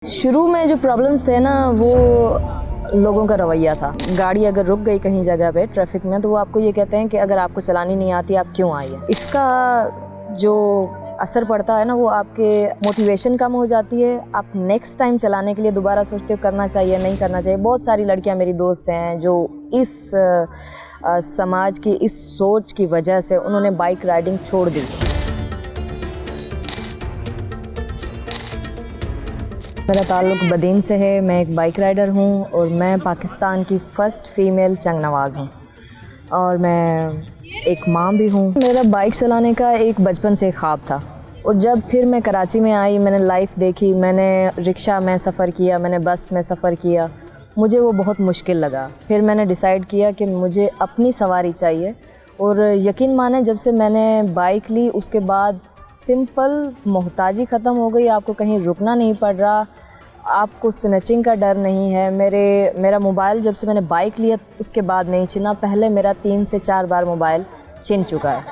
शुरू में जो प्रॉब्लम्स थे ना, वो लोगों का रवैया था। गाड़ी अगर रुक गई कहीं जगह पे ट्रैफिक में, तो वो आपको ये कहते हैं कि अगर आपको चलानी नहीं आती आप क्यों आई है। इसका जो असर पड़ता है ना, वो आपके मोटिवेशन कम हो जाती है। आप नेक्स्ट टाइम चलाने के लिए दोबारा सोचते हो करना चाहिए नहीं करना चाहिए। बहुत सारी लड़कियां मेरी दोस्त हैं जो इस समाज की इस सोच की वजह से उन्होंने बाइक राइडिंग छोड़ दी। मेरा ताल्लुक़ बदीन से है। मैं एक बाइक राइडर हूँ और मैं पाकिस्तान की फ़र्स्ट फ़ीमेल चंग नवाज़ हूँ और मैं एक माँ भी हूँ। मेरा बाइक चलाने का एक बचपन से ख्वाब था और जब फिर मैं कराची में आई, मैंने लाइफ देखी, मैंने रिक्शा में सफ़र किया, मैंने बस में सफ़र किया, मुझे वो बहुत मुश्किल लगा। फिर मैंने डिसाइड किया कि मुझे अपनी सवारी चाहिए और यकीन माने जब से मैंने बाइक ली उसके बाद सिंपल मोहताजी ख़त्म हो गई। आपको कहीं रुकना नहीं पड़ रहा, आपको स्नैचिंग का डर नहीं है। मेरा मोबाइल जब से मैंने बाइक लिया उसके बाद नहीं छीना। पहले मेरा 3 से 4 बार मोबाइल छिन चुका है।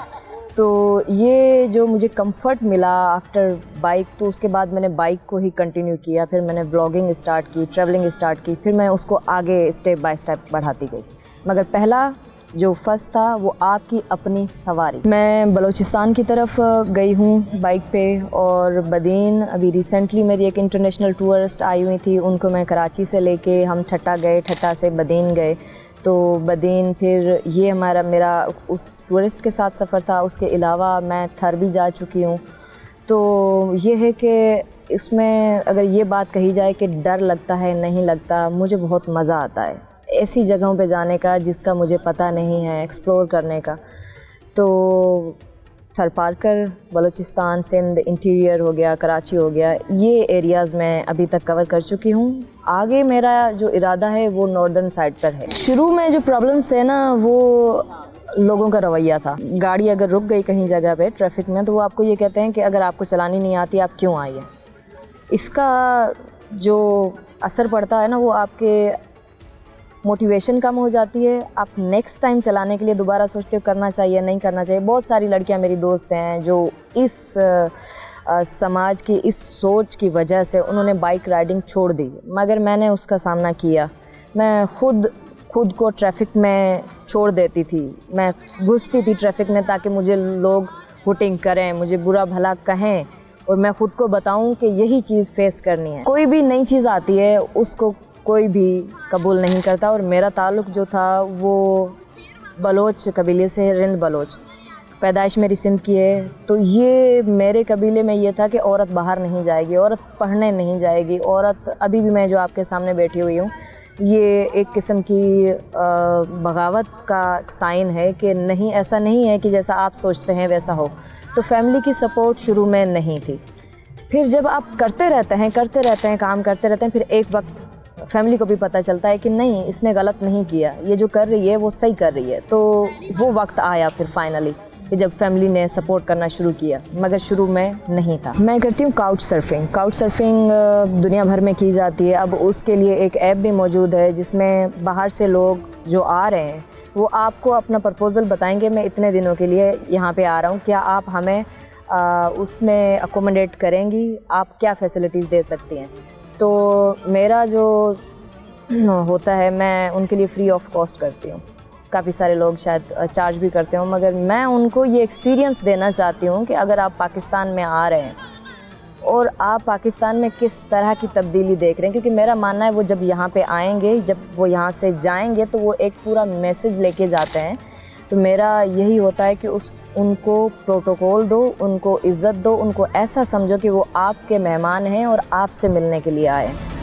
तो ये जो मुझे कंफर्ट मिला आफ्टर बाइक, तो उसके बाद मैंने बाइक को ही कंटिन्यू किया। फिर मैंने ब्लॉगिंग स्टार्ट की, ट्रैवलिंग स्टार्ट की, फिर मैं उसको आगे स्टेप बाय स्टेप बढ़ाती गई। मगर पहला जो फर्स्ट था वो आपकी अपनी सवारी। मैं बलूचिस्तान की तरफ गई हूँ बाइक पे और बदीन अभी रिसेंटली मेरी एक इंटरनेशनल टूरिस्ट आई हुई थी, उनको मैं कराची से लेके हम ठट्टा गए, ठट्टा से बदीन गए। तो बदीन फिर ये मेरा उस टूरिस्ट के साथ सफ़र था। उसके अलावा मैं थर भी जा चुकी हूँ। तो ये है कि इसमें अगर ये बात कही जाए कि डर लगता है नहीं लगता, मुझे बहुत मज़ा आता है ऐसी जगहों पे जाने का जिसका मुझे पता नहीं है, एक्सप्लोर करने का। तो थर पारकर, बलूचिस्तान, सिंध, इंटीरियर हो गया, कराची हो गया, ये एरियाज़ मैं अभी तक कवर कर चुकी हूँ। आगे मेरा जो इरादा है वो नॉर्दर्न साइड पर है। शुरू में जो प्रॉब्लम्स थे ना, वो लोगों का रवैया था। गाड़ी अगर रुक गई कहीं जगह पे ट्रैफिक में, तो वो आपको ये कहते हैं कि अगर आपको चलानी नहीं आती आप क्यों आई है। इसका जो असर पड़ता है ना, वो आपके मोटिवेशन कम हो जाती है। आप नेक्स्ट टाइम चलाने के लिए दोबारा सोचते हो करना चाहिए नहीं करना चाहिए। बहुत सारी लड़कियां मेरी दोस्त हैं जो इस समाज की इस सोच की वजह से उन्होंने बाइक राइडिंग छोड़ दी। मगर मैंने उसका सामना किया। मैं खुद को ट्रैफिक में छोड़ देती थी। मैं घुसती थी ट्रैफिक में ताकि मुझे लोग हुटिंग करें, मुझे बुरा भला कहें और मैं ख़ुद को बताऊं कि यही चीज़ फेस करनी है। कोई भी नई चीज़ आती है उसको कोई भी कबूल नहीं करता और मेरा ताल्लुक़ जो था वो बलोच कबीले से है, रिंद बलोच। पैदाइश मेरी सिंध की है। तो ये मेरे कबीले में ये था कि औरत बाहर नहीं जाएगी, औरत पढ़ने नहीं जाएगी, औरत अभी भी मैं जो आपके सामने बैठी हुई हूँ, ये एक किस्म की बगावत का साइन है कि नहीं, ऐसा नहीं है कि जैसा आप सोचते हैं वैसा हो। तो फैमिली की सपोर्ट शुरू में नहीं थी। फिर जब आप करते रहते हैं काम करते रहते हैं, फिर एक वक्त फैमिली को भी पता चलता है कि नहीं, इसने गलत नहीं किया, ये जो कर रही है वो सही कर रही है। तो वो वक्त आया फिर फाइनली कि जब फैमिली ने सपोर्ट करना शुरू किया, मगर शुरू में नहीं था। मैं करती हूँ काउच सर्फिंग दुनिया भर में की जाती है। अब उसके लिए एक ऐप भी मौजूद है जिसमें बाहर से लोग जो आ रहे हैं वो आपको अपना प्रपोज़ल बताएंगे, मैं इतने दिनों के लिए यहाँ पे आ रहा हूँ, क्या आप हमें उसमें अकोमोडेट करेंगी, आप क्या फैसिलिटीज़ दे सकती हैं। तो मेरा जो होता है मैं उनके लिए फ्री ऑफ कॉस्ट करती हूँ। काफ़ी सारे लोग शायद चार्ज भी करते हो, मगर मैं उनको ये एक्सपीरियंस देना चाहती हूँ कि अगर आप पाकिस्तान में आ रहे हैं और आप पाकिस्तान में किस तरह की तब्दीली देख रहे हैं, क्योंकि मेरा मानना है वो जब यहाँ पे आएंगे, जब वो यहाँ से जाएंगे तो वो एक पूरा मैसेज लेके जाते हैं। तो मेरा यही होता है कि उनको प्रोटोकॉल दो, उनको इज़्ज़त दो, उनको ऐसा समझो कि वो आपके मेहमान हैं और आपसे मिलने के लिए आए हैं।